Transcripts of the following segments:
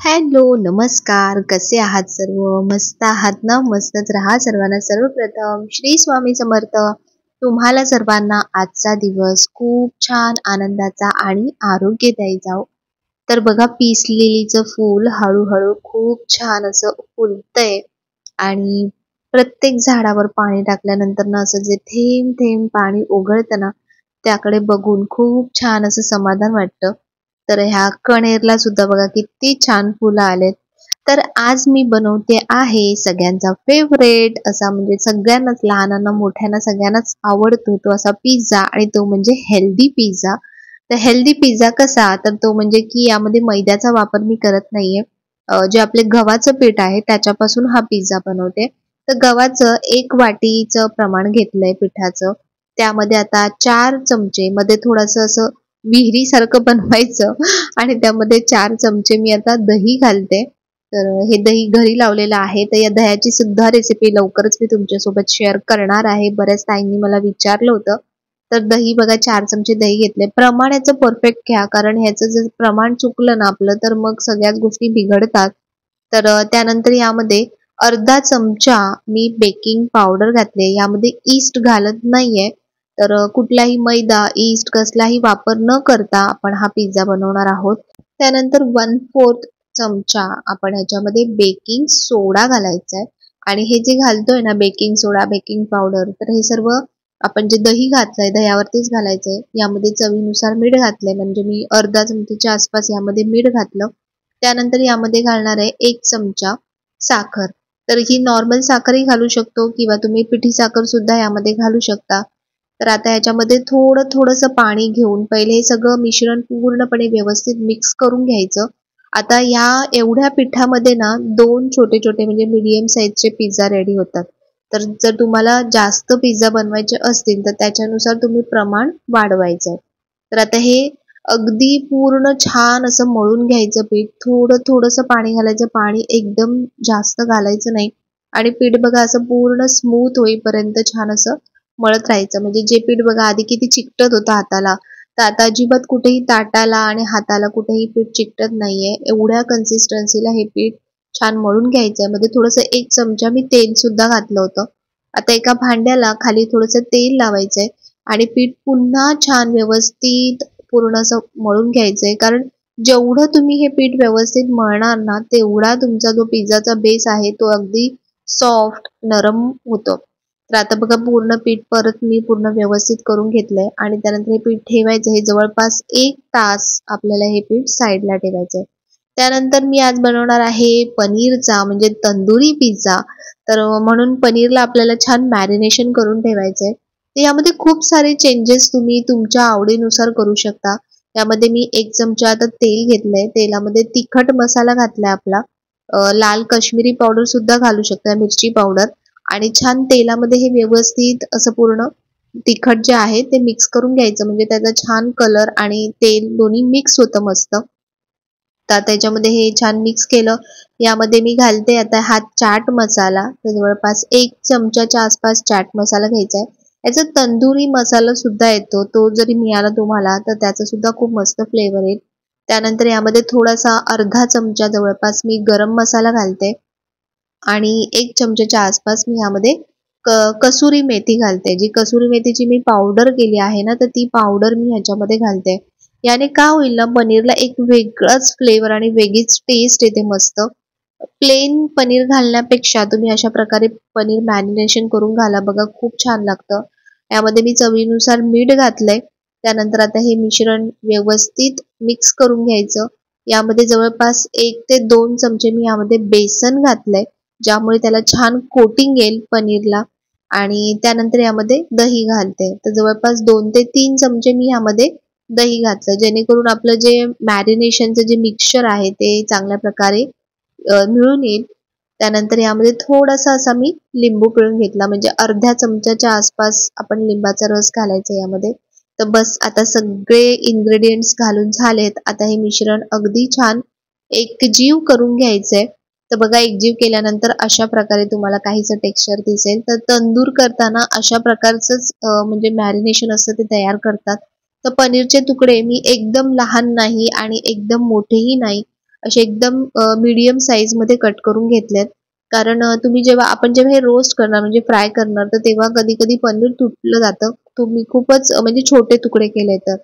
Hello, नमस्कार. कसे आहात सर्व? मस्त आहात ना? मस्तच राहा. सर्वांना सर्वप्रथम श्री स्वामी समर्थ. तुम्हाला सर्वांना आजचा दिवस खूप छान आनंदाचा आणि आरोग्यदायी जाओ. तर बघा, पीस लिलीचं फूल हळूहळू खूप छान असं फुलतंय आणि प्रत्येक झाडावर पाणी टाकल्यानंतर ना असं जे थेंब थेंब पाणी ओघळतं ना, त्याकडे बघून खूप छान असं समाधान वाटतं. तर ह्या कणेरला सुद्धा बघा किती छान फुलं आलेत. तर आज मी बनवते आहे सगळ्यांचा फेवरेट असा, म्हणजे सगळ्यांनाच, लहानांना मोठ्यांना सगळ्यांनाच आवडतो तो असा पिझ्झा, आणि तो म्हणजे हेल्दी पिझ्झा. तर हेल्दी पिझ्झा कसा, तर तो म्हणजे की यामध्ये मैद्याचा वापर मी करत नाहीये. जे आपले गव्हाचं पीठ आहे त्याच्यापासून हा पिझ्झा बनवते. तर गव्हाचं 1 वाटीचं प्रमाण घेतलंय पिठाचं. त्यामध्ये आता 4 चमचे, मध्ये थोडंसं असं विहिरीसारखं बनवायचं आणि त्यामध्ये 4 चमचे मी आता दही घालते. तर हे दही घरी लावलेलं आहे. तर या दह्याची सुद्धा रेसिपी लवकरच मी तुमच्यासोबत शेअर करणार आहे. बऱ्याच ताईंनी मला विचारलं होतं. तर दही बघा, 4 चमचे दही घेतले. प्रमाण याचं परफेक्ट घ्या, कारण ह्याचं जर प्रमाण चुकलं ना आपलं, तर मग सगळ्याच गोष्टी बिघडतात. तर त्यानंतर यामध्ये अर्धा चमचा मी बेकिंग पावडर घातले. यामध्ये ईस्ट घालत नाहीये. तर कुठलाही मैदा, ईस्ट कसलाही वापर न करता आपण हा पिझ्झा बनवणार आहोत. त्यानंतर 1/4 चमचा आपण ह्याच्यामध्ये बेकिंग सोडा घालायचा आहे. आणि हे जे घालतोय ना, बेकिंग सोडा, बेकिंग पावडर, तर हे सर्व आपण जे दही घातलंय दह्यावरतीच घालायचंय. यामध्ये चवीनुसार मीठ घातलंय, म्हणजे मी अर्धा चमच्याच्या आसपास यामध्ये मीठ घातलं. त्यानंतर यामध्ये घालणार आहे 1 चमचा साखर. तर ही नॉर्मल साखरही घालू शकतो किंवा तुम्ही पिठी साखर सुद्धा यामध्ये घालू शकता. तर आता ह्याच्यामध्ये थोडंसं पाणी घेऊन पहिले हे सगळं मिश्रण पूर्णपणे व्यवस्थित मिक्स करून घ्यायचं. आता या एवढ्या पिठामध्ये ना 2 छोटे-छोटे म्हणजे मीडियम साईजचे पिझ्झा रेडी होतात. तर जर तुम्हाला जास्त पिझ्झा बनवायचे असतील तर त्याच्यानुसार तुम्ही प्रमाण वाढवायचं आहे. तर आता हे अगदी पूर्ण छान असं मळून घ्यायचं पीठ. थोडंसं पाणी घालायचं. पाणी एकदम जास्त घालायचं नाही. आणि पीठ बघा असं पूर्ण स्मूथ होईपर्यंत छान असं मळत राहायचं. म्हणजे जे पीठ बघा आधी किती चिकटत होतं हाताला, तर आता अजिबात कुठेही ताटाला आणि हाताला कुठेही पीठ चिकटत नाहीये. एवढ्या कन्सिस्टन्सीला हे पीठ छान मळून घ्यायचंय. मध्ये थोडंसं 1 चमचा मी तेल सुद्धा घातलं होतं. आता एका भांड्याला खाली थोडंसं तेल लावायचंय आणि पीठ पुन्हा छान व्यवस्थित पूर्ण असं मळून घ्यायचंय. कारण जेवढं तुम्ही हे पीठ व्यवस्थित मळणार ना, तेवढा तुमचा जो पिझ्झाचा बेस आहे तो अगदी सॉफ्ट, नरम होतो. तर आता बघा, पूर्ण पीठ परत मी पूर्ण व्यवस्थित करून घेतलंय आणि त्यानंतर हे पीठ ठेवायचं. हे जवळपास 1 तास आपल्याला हे पीठ साईडला ठेवायचंय. त्यानंतर मी आज बनवणार आहे पनीरचा म्हणजे तंदुरी पिझ्झा. तर म्हणून पनीरला आपल्याला छान मॅरिनेशन करून ठेवायचंय. तर यामध्ये खूप सारे चेंजेस तुम्ही तुमच्या आवडीनुसार करू शकता. यामध्ये मी 1 चमचा आता तेल घेतलंय. तेलामध्ये तिखट मसाला घातलाय आपला. लाल काश्मीरी पावडर सुद्धा घालू शकता, मिरची पावडर. आणि छान तेलामध्ये हे व्यवस्थित असं पूर्ण तिखट जे आहे ते मिक्स करून घ्यायचं, म्हणजे त्याचा छान कलर आणि तेल दोन्ही मिक्स होतं मस्त. तर त्याच्यामध्ये हे छान मिक्स केलं. यामध्ये मी घालते आता हा चाट मसाला. तर जवळपास 1 चमच्याच्या आसपास चाट मसाला घ्यायचा आहे. याचा तंदुरी मसाला सुद्धा येतो, तो जरी मिळाला तुम्हाला तर त्याचा सुद्धा खूप मस्त फ्लेवर येईल. त्यानंतर यामध्ये थोडासा अर्धा चमचा जवळपास मी गरम मसाला घालते आणि 1 चमच्याच्या आसपास मी यामध्ये कसुरी मेथी घालते. जी कसुरी मेथीची मी पावडर केली आहे ना, तर ती पावडर मी ह्याच्यामध्ये घालते. याने का होईल ना, पनीरला एक वेगळाच फ्लेवर आणि वेगळीच टेस्ट येते मस्त. प्लेन पनीर घालण्यापेक्षा तुम्ही अशा प्रकारे पनीर मॅरिनेशन करून घाला बघा, खूप छान लागतं. यामध्ये मी चवीनुसार मीठ घातलंय. त्यानंतर आता हे मिश्रण व्यवस्थित मिक्स करून घ्यायचं. यामध्ये जवळपास 1 ते 2 चमचे मी यामध्ये बेसन घातलंय, ज्यामुळे त्याला छान कोटिंग येईल पनीरला. आणि त्यानंतर यामध्ये दही घालते. तर जवळपास 2 ते 3 चमचे मी यामध्ये दही घातलं, जेणेकरून आपलं जे मॅरिनेशनचं जे मिक्सचर आहे ते चांगल्या प्रकारे मिळून येईल. त्यानंतर यामध्ये थोडासा असा मी लिंबू पिळून घेतला, म्हणजे अर्ध्या चमच्याच्या आसपास आपण लिंबाचा रस घालायचा यामध्ये. तर बस, आता सगळे इन्ग्रेडियंट्स घालून झालेत. आता हे मिश्रण अगदी छान एकजीव करून घ्यायचंय. तर बघा, एकजीव केल्यानंतर अशा प्रकारे तुम्हाला काहीसं टेक्स्चर दिसेल. तर तंदूर करताना अशा प्रकारचंच म्हणजे मॅरिनेशन असतं ते तयार करतात. तर पनीरचे तुकडे मी एकदम लहान नाही आणि एकदम मोठेही नाही, असे एकदम मीडियम साईज मध्ये कट करून घेतलेत. कारण तुम्ही जेव्हा हे रोस्ट करणार म्हणजे फ्राय करणार, तर तेव्हा कधी कधी पनीर तुटलं जातं. तुम्ही खूपच म्हणजे छोटे तुकडे केले तर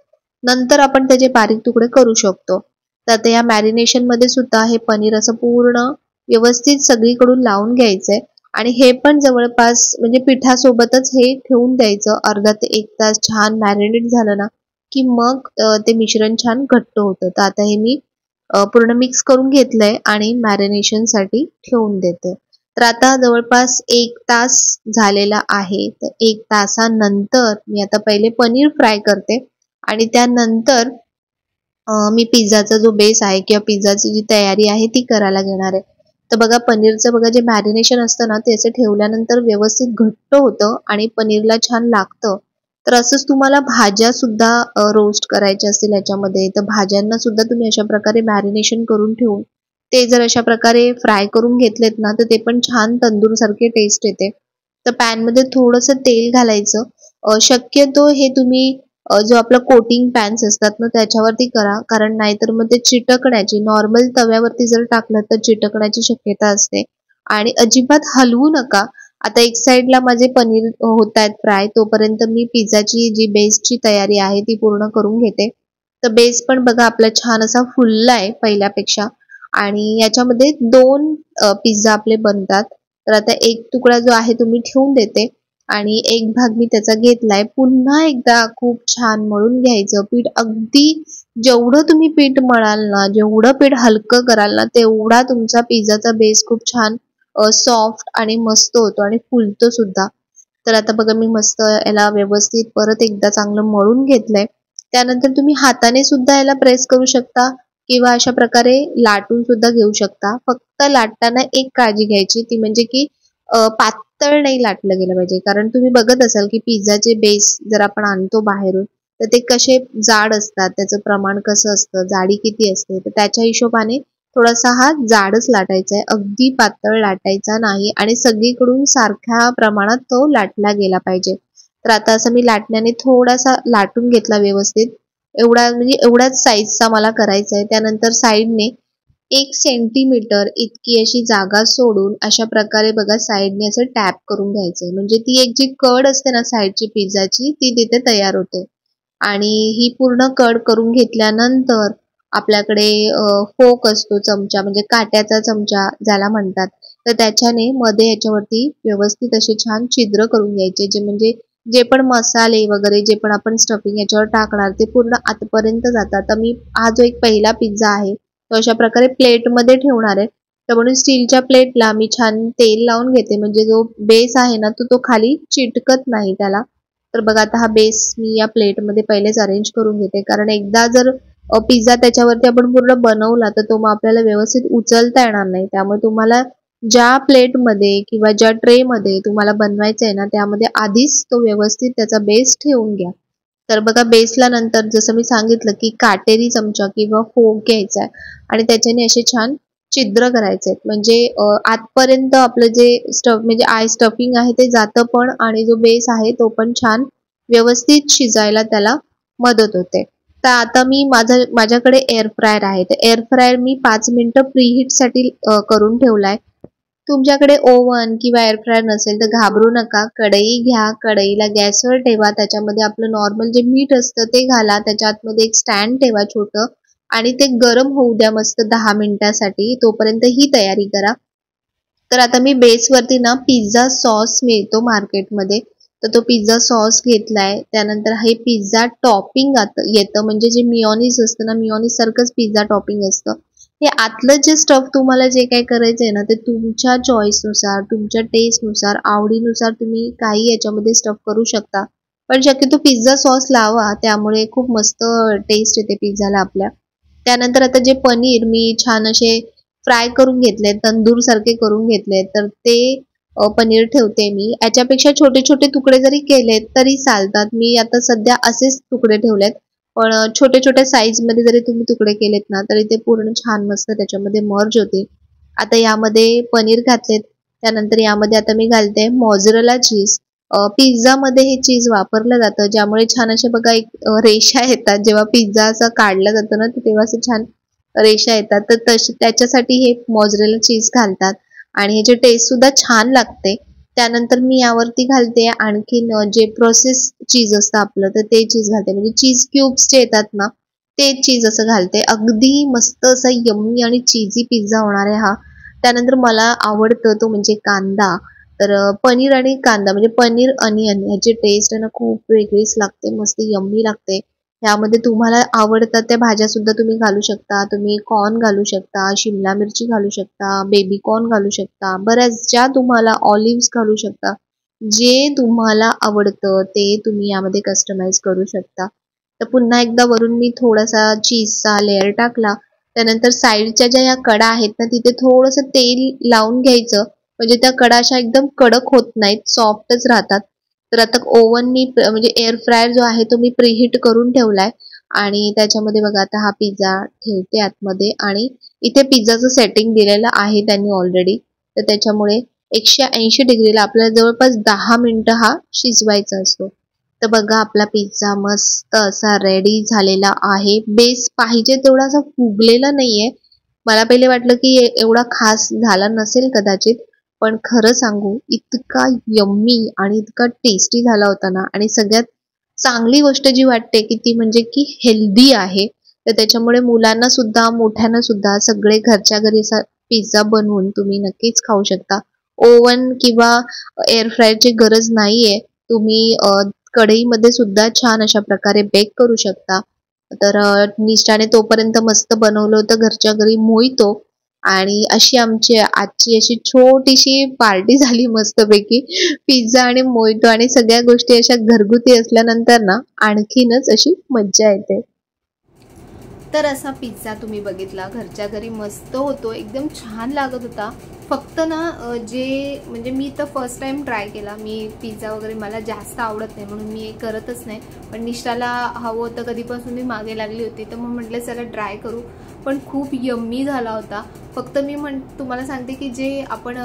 नंतर आपण त्याचे बारीक तुकडे करू शकतो. तर आता या मॅरिनेशन मध्ये सुद्धा हे पनीर असं पूर्ण व्यवस्थित सगळीकडून लावून घ्यायचंय. आणि हे पण जवळपास म्हणजे पिठासोबतच हे ठेवून द्यायचं. अर्धा ते 1 तास छान मॅरिनेट झालं ना की मग ते मिश्रण छान घट्ट होतं. तर आता हे मी पूर्ण मिक्स करून घेतलंय आणि मॅरिनेशन साठी ठेवून देते. तर आता जवळपास 1 तास झालेला आहे. तर 1 तासानंतर मी आता पहिले पनीर फ्राय करते आणि त्यानंतर मी पिझ्झाचा जो बेस आहे किंवा पिझ्झाची जी तयारी आहे ती करायला घेणार आहे. तर बघा पनीरचं बघा जे मॅरिनेशन असतं ना ते असं ठेवल्यानंतर व्यवस्थित घट्ट होतं आणि पनीरला छान लागतं. तर असंच तुम्हाला भाज्या सुद्धा रोस्ट करायच्या असतील याच्यामध्ये, तर भाज्यांना सुद्धा तुम्ही अशा प्रकारे मॅरिनेशन करून ठेवून ते जर अशा प्रकारे फ्राय करून घेतलेत ना, तर ते पण छान तंदूर सारखे टेस्ट येते. तर पॅनमध्ये थोडंसं तेल घालायचं. शक्यतो हे तुम्ही जो आपला कोटिंग पॅन्स असतात ना त्याच्यावरती करा, कारण नाहीतर मग ते चिटकण्याची, नॉर्मल तव्यावरती जर टाकलं तर चिटकण्याची शक्यता असते. आणि अजिबात हलवू नका. आता एक साइडला माझे पनीर होत आहेत फ्राय, तोपर्यंत मी पिझ्झाची जी बेसची तयारी आहे ती पूर्ण करून घेते. तर बेस पण बघा आपला छान असा फुललाय पहिल्यापेक्षा. आणि याच्यामध्ये 2 पिझ्झा आपले बनतात. तर आता एक तुकडा जो आहे तो मी ठेवून देते आणि एक भाग मी त्याचा घेतलाय. पुन्हा एकदा खूप छान मळून घ्यायचं पीठ. अगदी जेवढं तुम्ही पीठ मळाल ना, जेवढं पीठ हलकं कराल ना, तेवढा तुमचा पिझ्झाचा बेस खूप छान सॉफ्ट आणि मस्त होतो आणि फुलतो सुद्धा. तर आता बघा मी मस्त याला व्यवस्थित परत एकदा चांगलं मळून घेतलंय. त्यानंतर तुम्ही हाताने सुद्धा याला प्रेस करू शकता किंवा अशा प्रकारे लाटून सुद्धा घेऊ शकता. फक्त लाटताना एक काळजी घ्यायची, ती म्हणजे की पातळ नाही लाटलं गेलं पाहिजे. कारण तुम्ही बघत असाल की पिझ्झाचे बेस जर आपण आणतो बाहेरून, तर ते कसे जाड असतात, त्याचं प्रमाण कसं असतं, जाडी किती असते, तर त्याच्या हिशोबाने थोडासा हा जाडच लाटायचा आहे. अगदी पातळ लाटायचा नाही आणि सगळीकडून सारख्या प्रमाणात तो लाटला गेला पाहिजे. तर आता असं मी लाटण्याने थोडासा लाटून घेतला व्यवस्थित. एवढा म्हणजे एवढ्याच साईजचा मला करायचा आहे. त्यानंतर साईडने 1 सेंटीमीटर इतकी अशी जागा सोडून अशा प्रकारे बघा साईडने असं टॅप करून घ्यायचंय. म्हणजे ती एक जी कड असते ना साईडची पिझ्झाची, ती तिथे तयार होते. आणि ही पूर्ण कड करून घेतल्यानंतर आपल्याकडे फोक असतो, चमचा म्हणजे काट्याचा चमचा ज्याला म्हणतात. तर त्याच्याने मध्ये याच्यावरती व्यवस्थित असे छान छिद्र करून घ्यायचे, जे म्हणजे जे पण मसाले वगैरे जे पण आपण स्टफिंग याच्यावर टाकणार ते पूर्ण आतपर्यंत जातात. तर मी हा जो एक पहिला पिझ्झा आहे तो अशा प्रकारे प्लेटमध्ये ठेवणार आहे. तर म्हणून स्टीलच्या प्लेटला मी छान तेल लावून घेते, म्हणजे जो बेस आहे ना तो खाली चिटकत नाही त्याला. तर बघा आता हा बेस मी या प्लेटमध्ये पहिलेच अरेंज करून घेते, कारण एकदा जर पिझ्झा त्याच्यावरती आपण पूर्ण बनवला तर तो मग आपल्याला व्यवस्थित उचलता येणार नाही. त्यामुळे तुम्हाला ज्या प्लेटमध्ये किंवा ज्या ट्रेमध्ये तुम्हाला बनवायचं आहे ना, त्यामध्ये आधीच तो व्यवस्थित त्याचा बेस ठेवून घ्या. तर बघा बेसला नंतर जसं मी सांगितलं की काटेरी चमचा किंवा फोक घ्यायचा आहे आणि त्याच्याने असे छान छिद्र करायचे आहेत. म्हणजे आतपर्यंत आपलं जे म्हणजे स्टफिंग आहे ते जातं पण आणि जो बेस आहे तो पण छान व्यवस्थित शिजायला त्याला मदत होते. तर आता मी माझ्याकडे एअर फ्रायर आहे. तर एअर फ्रायर मी 5 मिनिटं प्रीहीटसाठी करून ठेवलाय. तुमच्याकडे ओव्हन किंवा एअर फ्रायर नसेल तर घाबरू नका. कढई घ्या, कढईला गॅसवर ठेवा, त्याच्यामध्ये आपलं नॉर्मल जे मीठ असतं ते घाला, त्याच्या आतमध्ये एक स्टँड ठेवा छोटं आणि ते गरम होऊ द्या मस्त 10 मिनिटासाठी. तोपर्यंत ही तयारी करा. तर आता मी बेसवरती ना पिझ्झा सॉस मिळतो मार्केटमध्ये, तर तो पिझ्झा सॉस घेतलाय. त्यानंतर हे पिझ्झा टॉपिंग येतं, म्हणजे जे मिओनिज असतं ना, मिओनिज सारखंच पिझ्झा टॉपिंग असतं. हे आतलं जे स्टफ तुम्हाला जे काही करायचंय ना, ते तुमच्या चॉईसनुसार, तुमच्या टेस्टनुसार, आवडीनुसार तुम्ही काही याच्यामध्ये स्टफ करू शकता. पण शक्यतो पिझ्झा सॉस लावा, त्यामुळे खूप मस्त टेस्ट येते पिझ्झाला आपल्या. त्यानंतर आता जे पनीर मी छान असे फ्राय करून घेतले, तंदूर सारखे करून घेतले, तर ते पनीर ठेवते मी. याच्यापेक्षा छोटे छोटे तुकडे जरी केलेत तरी चालतात. मी आता सध्या असेच तुकडे ठेवलेत. पण छोटे छोट्या साईज मध्ये जरी तुम्ही तुकडे केलेत ना, तरी ते पूर्ण छान मस्त त्याच्यामध्ये मर्ज होते. आता यामध्ये पनीर घातलेत. त्यानंतर यामध्ये आता मी घालते मोझरेला चीज. पिझ्झा मध्ये हे चीज वापरलं जातं, ज्यामुळे छान असे बघा एक रेषा येतात जेव्हा पिझ्झा असा काढला जातो ना, तेव्हा असं छान रेषा येतात, तर तशी त्याच्यासाठी हे मोझरेला चीज घालतात आणि ह्याची टेस्ट सुद्धा छान लागते. त्यानंतर मी यावरती घालते आणखीन जे प्रोसेस चीज असतं आपलं, तर ते चीज घालते. म्हणजे चीज क्यूब्स जे येतात ना, ते चीज असं घालते. अगदी मस्त असा यम्मी आणि चीजी पिझ्झा होणार आहे हा. त्यानंतर मला आवडतं तो म्हणजे कांदा. तर पनीर आणि कांदा म्हणजे पनीर अनियन ह्याची टेस्ट आहे ना खूप वेगळीच लागते, मस्त यम्मी लागते. ह्यामध्ये तुम्हाला आवडतात त्या भाज्या सुद्धा तुम्ही घालू शकता. तुम्ही कॉर्न घालू शकता, शिमला मिरची घालू शकता, बेबी कॉर्न घालू शकता, बऱ्याच ज्या तुम्हाला ऑलिव्हज घालू शकता. जे तुम्हाला आवडतं ते तुम्ही यामध्ये कस्टमाइज करू शकता. तर पुन्हा एकदा वरून मी थोडासा चीजचा लेयर टाकला. त्यानंतर साईडच्या ज्या ह्या कडा आहेत ना, तिथे थोडंसं तेल लावून घ्यायचं. म्हणजे त्या कडा अशा एकदम कडक होत नाहीत, सॉफ्टच राहतात. तर आता ओव्हन मी म्हणजे एअर फ्रायर जो आहे तो मी प्रीहीट करून ठेवलाय आणि त्याच्यामध्ये बघा आता हा पिझ्झा ठेवते आतमध्ये आणि इथे पिझ्झाचं सेटिंग दिलेलं आहे त्यांनी ऑलरेडी. तर त्याच्यामुळे 180 डिग्रीला आपल्याला जवळपास 10 मिनिटं हा शिजवायचा असतो. तर बघा आपला पिझ्झा मस्त असा रेडी झालेला आहे. बेस पाहिजे तेवढा असा फुगलेला नाहीये. मला पहिले वाटलं की एवढा खास झाला नसेल कदाचित, पण खरं सांगू इतका यम्मी आणि इतका टेस्टी झाला होता ना. आणि सगळ्यात चांगली गोष्ट जी वाटते की ती म्हणजे की हेल्दी आहे. तर त्याच्यामुळे मुलांना सुद्धा मोठ्यांना सुद्धा सगळे घरच्या घरी असा पिझ्झा बनवून तुम्ही नक्कीच खाऊ शकता. ओव्हन किंवा एअर फ्रायरची गरज नाहीये. तुम्ही कढईमध्ये सुद्धा छान अशा प्रकारे बेक करू शकता. तर निष्ठाने तोपर्यंत मस्त बनवलं होतं घरच्या घरी मोहितो आणि अशी आमची आजची अशी छोटीशी पार्टी झाली मस्तपैकी. पिझ्झा आणि मोहितो आणि सगळ्या गोष्टी अशा घरगुती असल्यानंतर ना आणखीनच अशी मज्जा येते. तर असा पिझ्झा तुम्ही बघितला, घरच्या घरी मस्त होतो, एकदम छान लागत होता. फक्त ना जे म्हणजे मी तर फर्स्ट टाइम ट्राय केला. मी पिझ्झा वगैरे मला जास्त आवडत नाही म्हणून मी करतच नाही. पण निष्ठाला हवं होतं कधीपासून मी मागे लागली होती, तर मग म्हटलं चला ट्राय करू. पण खूप यम्मी झाला होता. फक्त मी तुम्हाला सांगते की जे आपण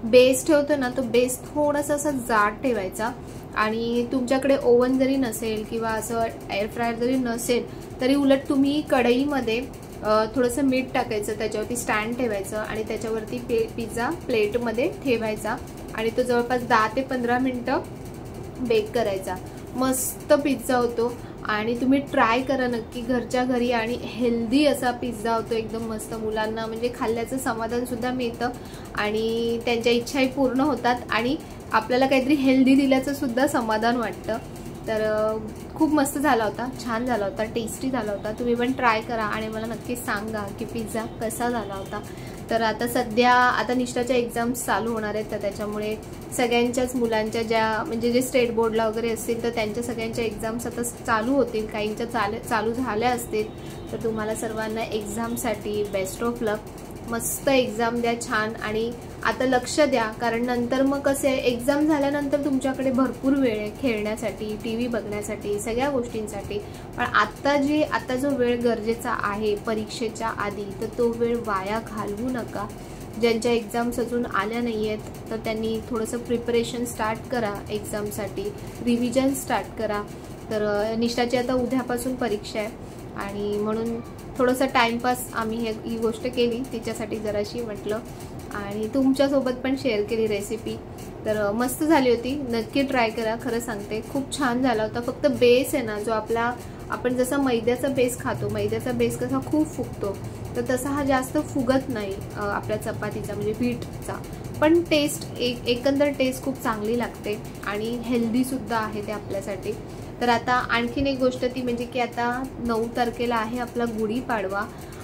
बेस ठेवतो ना, तो बेस थोडासा असा जाड ठेवायचा. आणि तुमच्याकडे ओव्हन जरी नसेल किंवा असं एअर फ्रायर जरी नसेल तरी उलट तुम्ही कढईमध्ये थोडंसं मीठ टाकायचं, त्याच्यावरती स्टँड ठेवायचं आणि त्याच्यावरती पिझ्झा प्लेटमध्ये ठेवायचा आणि तो जवळपास 10 ते 15 मिनटं बेक करायचा. मस्त पिझ्झा होतो आणि तुम्ही ट्राय करा नक्की घरच्या घरी. आणि हेल्दी असा पिझ्झा होतो, एकदम मस्त. मुलांना म्हणजे खाल्ल्याचं समाधान सुद्धा मिळतं आणि त्यांच्या इच्छाही पूर्ण होतात आणि आपल्याला काहीतरी हेल्दी दिल्याचं सुद्धा समाधान वाटतं. तर खूप मस्त झाला होता, छान झाला होता, टेस्टी झाला होता. तुम्ही पण ट्राय करा आणि मला नक्कीच सांगा की पिझ्झा कसा झाला होता. तर आता सध्या आता निष्ठाच्या एक्झाम्स चालू होणार आहेत, तर त्याच्यामुळे सगळ्यांच्याच मुलांच्या ज्या म्हणजे जे स्टेट बोर्डला वगैरे असतील तर त्यांच्या सगळ्यांच्या एक्झाम्स आता चालू होतील, काहींच्या चालू झाल्या असतील. तर तुम्हाला सर्वांना एक्झामसाठी बेस्ट ऑफ लक. मस्त एक्झाम द्या छान आणि आता लक्ष द्या, कारण नंतर मग कसं आहे एक्झाम झाल्यानंतर तुमच्याकडे भरपूर वेळ आहे खेळण्यासाठी, टीव्ही बघण्यासाठी, सगळ्या गोष्टींसाठी. पण आता जो वेळ गरजेचा आहे परीक्षेच्या आधी, तर तो वेळ वाया घालवू नका. ज्यांच्या एक्झाम्स अजून आल्या नाही आहेत तर त्यांनी थोडंसं प्रिपरेशन स्टार्ट करा, एक्झामसाठी रिव्हिजन स्टार्ट करा. तर निष्ठाची आता उद्यापासून परीक्षा आहे आणि म्हणून थोडंसं टाईमपास आम्ही ही गोष्ट केली तिच्यासाठी जराशी म्हटलं आणि तुमच्यासोबत पण शेअर केली रेसिपी. तर मस्त झाली होती, नक्की ट्राय करा. खरं सांगते खूप छान झाला होता. फक्त बेस आहे ना जो आपण जसा मैद्याचा बेस खातो, मैद्याचा बेस कसा खूप फुगतो, तर तसा हा जास्त फुगत नाही आपल्या चपातीचा म्हणजे पीठचा. पण टेस्ट एकंदर टेस्ट खूप चांगली लागते आणि हेल्दीसुद्धा आहे ते आपल्यासाठी. तर आता आणखीन एक गोष्ट ती म्हणजे की आता 9 तारखेला आहे आपला गुढीपाडवा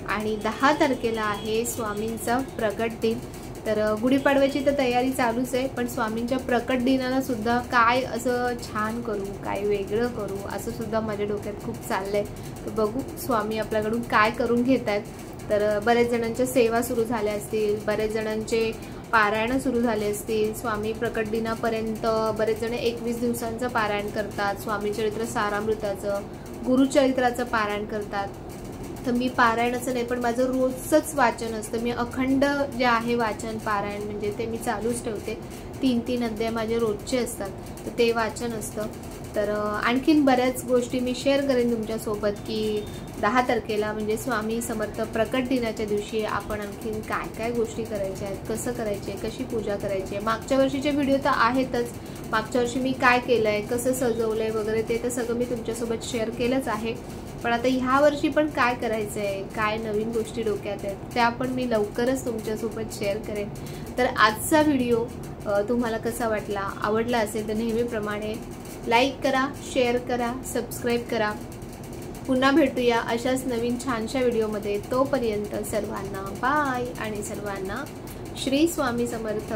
आणि 10 तारखेला आहे स्वामींचा प्रकट दिन. तर गुढीपाडव्याची तर तयारी चालूच आहे, पण स्वामींच्या प्रकट दिनाला सुद्धा काय असं छान करू, काय वेगळं करू असं सुद्धा माझ्या डोक्यात खूप चाललंय. तर बघू स्वामी आपल्याकडून काय करून घेत आहेत. तर बऱ्याच जणांच्या सेवा सुरू झाल्या असतील, बऱ्याच जणांचे पारायण सुरू झाले असतील. स्वामी प्रकट दिनापर्यंत बरेच जण 21 दिवसांचं पारायण करतात, स्वामी चरित्र सारामृताचं, गुरुचरित्राचं पारायण करतात. तर मी पारायणाचं नाही, पण माझं रोजचंच वाचन असतं. मी अखंड जे आहे वाचन पारायण म्हणजे ते मी चालूच ठेवते. 3-3 अध्याय माझे रोजचे असतात, तर ते वाचन असतं. तर आणखीन बऱ्याच गोष्टी मी शेअर करेन तुमच्यासोबत की 10 तारखेला म्हणजे स्वामी समर्थ प्रकट दिनाच्या दिवशी आपण आणखीन काय काय गोष्टी करायच्या आहेत, कसं करायचे, कशी पूजा करायची आहे. मागच्या वर्षीचे व्हिडिओ तर आहेतच. मागच्या वर्षी मी काय केलं आहे, कसं सजवलं आहे वगैरे ते तर सगळं मी तुमच्यासोबत शेअर केलंच आहे. पण आता ह्या वर्षी पण काय करायचं आहे, काय नवीन गोष्टी डोक्यात आहेत त्या पण मी लवकरच तुमच्यासोबत शेअर करेन. तर आजचा व्हिडिओ तुम्हाला कसा वाटला, आवडला असेल तर नेहमीप्रमाणे लाईक करा, शेअर करा, सबस्क्राईब करा. पुन्हा भेटूया अशाच नवीन छानशा व्हिडिओमध्ये. तोपर्यंत सर्वांना बाय आणि सर्वांना श्री स्वामी समर्थ.